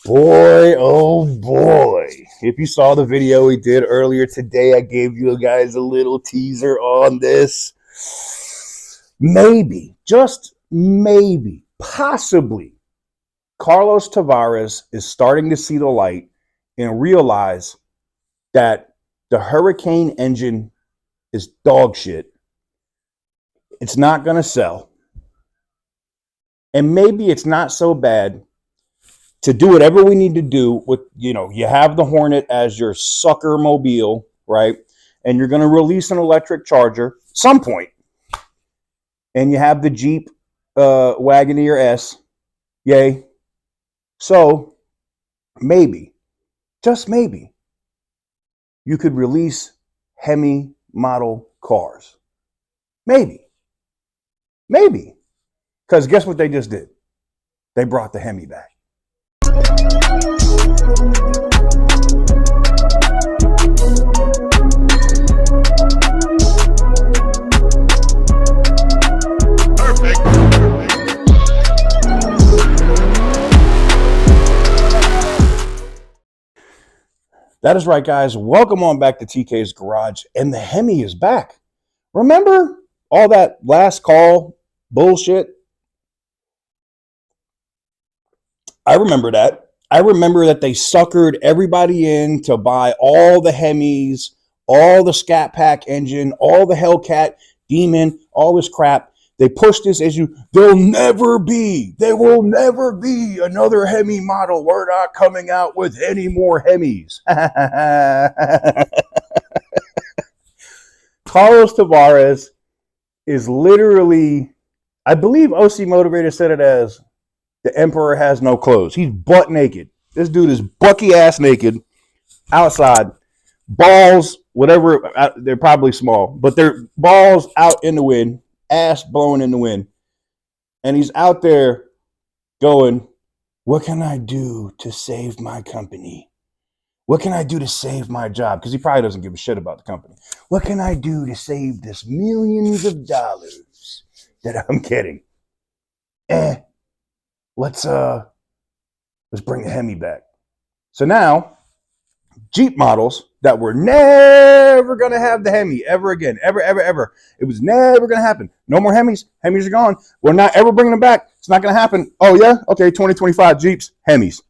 Boy, oh boy. If you saw the video we did earlier today, I gave you guys a little teaser on this. Maybe, just maybe, possibly, Carlos Tavares is starting to see the light and realize that the Hurricane engine is dog shit. It's not going to sell. And maybe it's not so bad to do whatever we need to do with, you have the Hornet as your sucker mobile, right? And you're going to release an electric Charger some point. And you have the Jeep Wagoneer S. Yay. So maybe, just maybe, you could release Hemi model cars. Maybe. Because guess what they just did? They brought the Hemi back. That is right, guys. Welcome on back to TK's Garage. And the Hemi is back. Remember all that last call bullshit? I remember that. I remember that they suckered everybody in to buy all the Hemis, all the Scat Pack engine, all the Hellcat, Demon, all this crap. They pushed this issue. There will never be another Hemi model. We're not coming out with any more Hemis. Carlos Tavares is literally, I believe OC Motivator said it as, the emperor has no clothes. He's butt naked. This dude is bucky ass naked outside. Balls, whatever, they're probably small, but they're balls out in the wind. Ass blowing in the wind. And he's out there going, what can I do to save my company? What can I do to save my job? Because he probably doesn't give a shit about the company. What can I do to save this millions of dollars that I'm getting? Let's bring the Hemi back. So now, Jeep models that were never going to have the Hemi ever again. Ever. It was never going to happen. No more Hemis. Hemis are gone. We're not ever bringing them back. It's not going to happen. Oh, yeah? Okay, 2025 Jeeps, Hemis.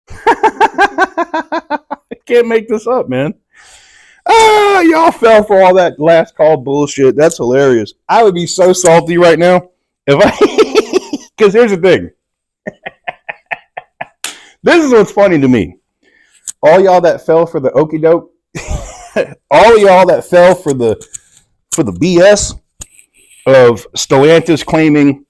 I can't make this up, man. Y'all fell for all that last call bullshit. That's hilarious. I would be so salty right now if I... Because here's the thing. This is what's funny to me. All y'all that fell for the okie doke, all y'all that fell for the BS of Stellantis claiming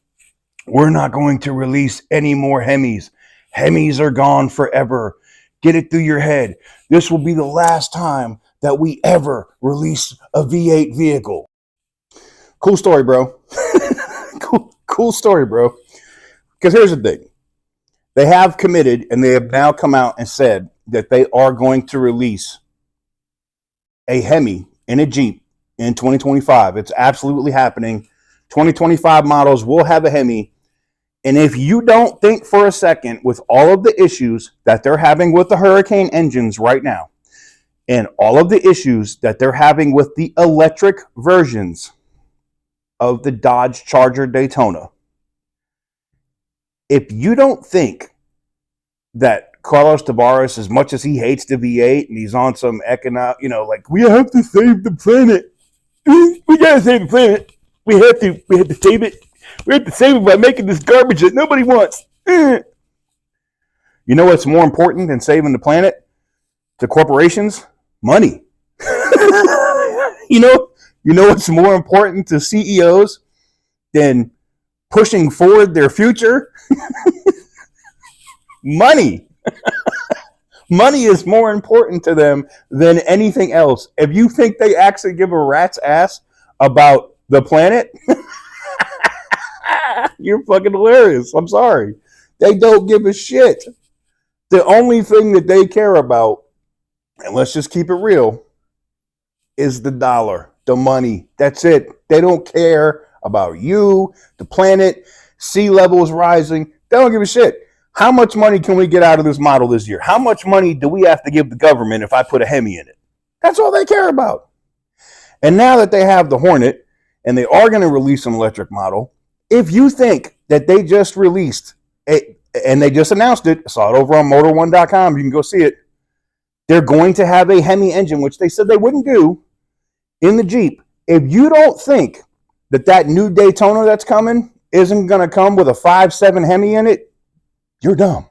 we're not going to release any more Hemis. Hemis are gone forever. Get it through your head. This will be the last time that we ever release a V8 vehicle. Cool story, bro. Cool story, bro. Because here's the thing. They have committed, and they have now come out and said that they are going to release a Hemi and a Jeep in 2025. It's absolutely happening. 2025 models will have a Hemi. And if you don't think for a second, with all of the issues that they're having with the Hurricane engines right now, and all of the issues that they're having with the electric versions of the Dodge Charger Daytona, if you don't think that Carlos Tavares, as much as he hates the V8 and he's on some economic, like, we have to save the planet. We got to save the planet. We have to save it. We have to save it by making this garbage that nobody wants. You know what's more important than saving the planet to corporations? Money. You know what's more important to CEOs than pushing forward their future? Money. Money is more important to them than anything else. If you think they actually give a rat's ass about the planet, you're fucking hilarious. I'm sorry. They don't give a shit. The only thing that they care about, and let's just keep it real, is the dollar, the money. That's it. They don't care about you, the planet, sea levels rising. They don't give a shit. How much money can we get out of this model this year? How much money do we have to give the government if I put a Hemi in it? That's all they care about. And now that they have the Hornet and they are going to release an electric model, if you think that they just released and they just announced it, I saw it over on motor1.com, you can go see it, they're going to have a Hemi engine, which they said they wouldn't do, in the Jeep. If you don't think that that new Daytona that's coming isn't going to come with a 5.7 Hemi in it, you're dumb.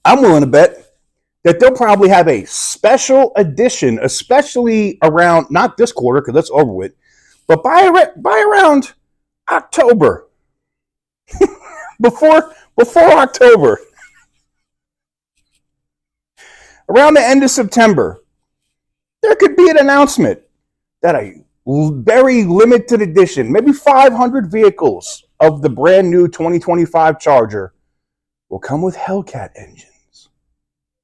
I'm willing to bet that they'll probably have a special edition, especially around, not this quarter because that's over with, but by around October. before October. Around the end of September, there could be an announcement that a very limited edition, maybe 500 vehicles of the brand new 2025 Charger will come with Hellcat engines.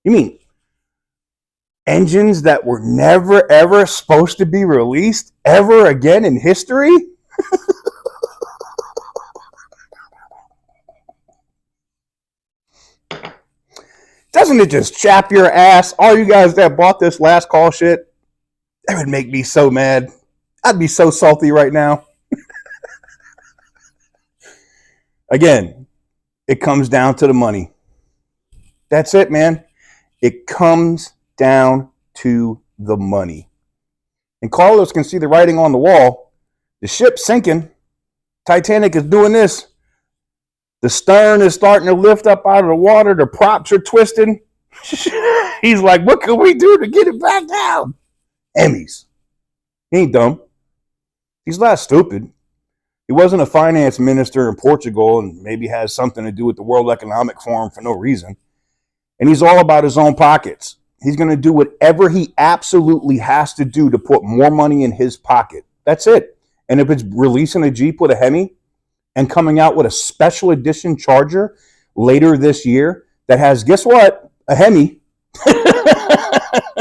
You mean engines that were never, ever supposed to be released ever again in history? Doesn't it just chap your ass? All you guys that bought this last call shit, that would make me so mad. I'd be so salty right now. Again, it comes down to the money. That's it, man. It comes down to the money. And Carlos can see the writing on the wall. The ship's sinking. Titanic is doing this. The stern is starting to lift up out of the water. The props are twisting. He's like, what can we do to get it back down? Emmys. He ain't dumb. He's not stupid. He wasn't a finance minister in Portugal and maybe has something to do with the World Economic Forum for no reason. And he's all about his own pockets. He's going to do whatever he absolutely has to do to put more money in his pocket. That's it. And if it's releasing a Jeep with a Hemi and coming out with a special edition Charger later this year that has, guess what? A Hemi.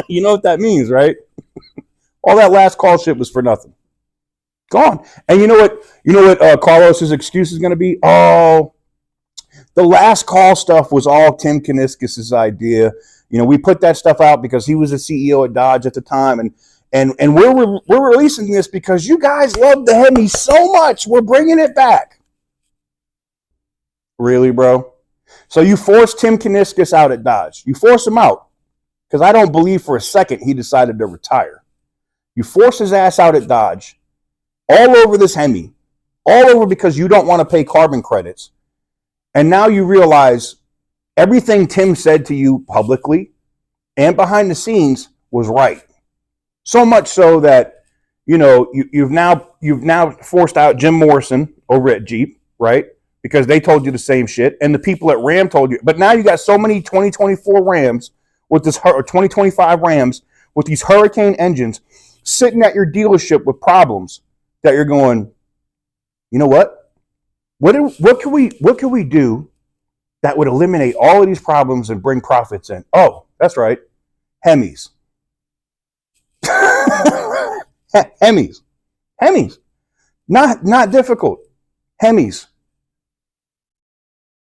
You know what that means, right? All that last call shit was for nothing. Gone. And you know what Carlos's excuse is going to be? Oh, the last call stuff was all Tim Kuniskis' idea. You know, we put that stuff out because he was the CEO at Dodge at the time, and we're releasing this because you guys love the Hemi so much. We're bringing it back. Really, bro? So you forced Tim Kuniskis out at Dodge. You forced him out because I don't believe for a second he decided to retire. You forced his ass out at Dodge, all over this Hemi, all over because you don't want to pay carbon credits. And now you realize everything Tim said to you publicly and behind the scenes was right. So much so that, you know, you've now forced out Jim Morrison over at Jeep, right? Because they told you the same shit. And the people at Ram told you. But now you got so many 2024 Rams with this, or 2025 Rams with these Hurricane engines sitting at your dealership with problems that you're going, you know what? What can we do that would eliminate all of these problems and bring profits in? Oh, that's right. Hemis. Hemis. Not difficult. Hemis.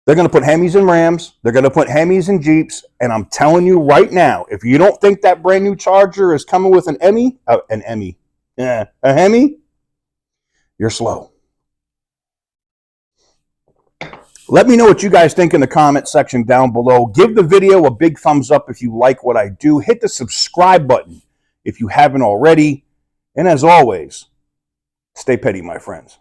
They're going to put Hemis in Rams. They're going to put Hemis in Jeeps. And I'm telling you right now, if you don't think that brand new Charger is coming with a Hemi, you're slow. Let me know what you guys think in the comment section down below. Give the video a big thumbs up if you like what I do. Hit the subscribe button if you haven't already. And as always, stay petty, my friends.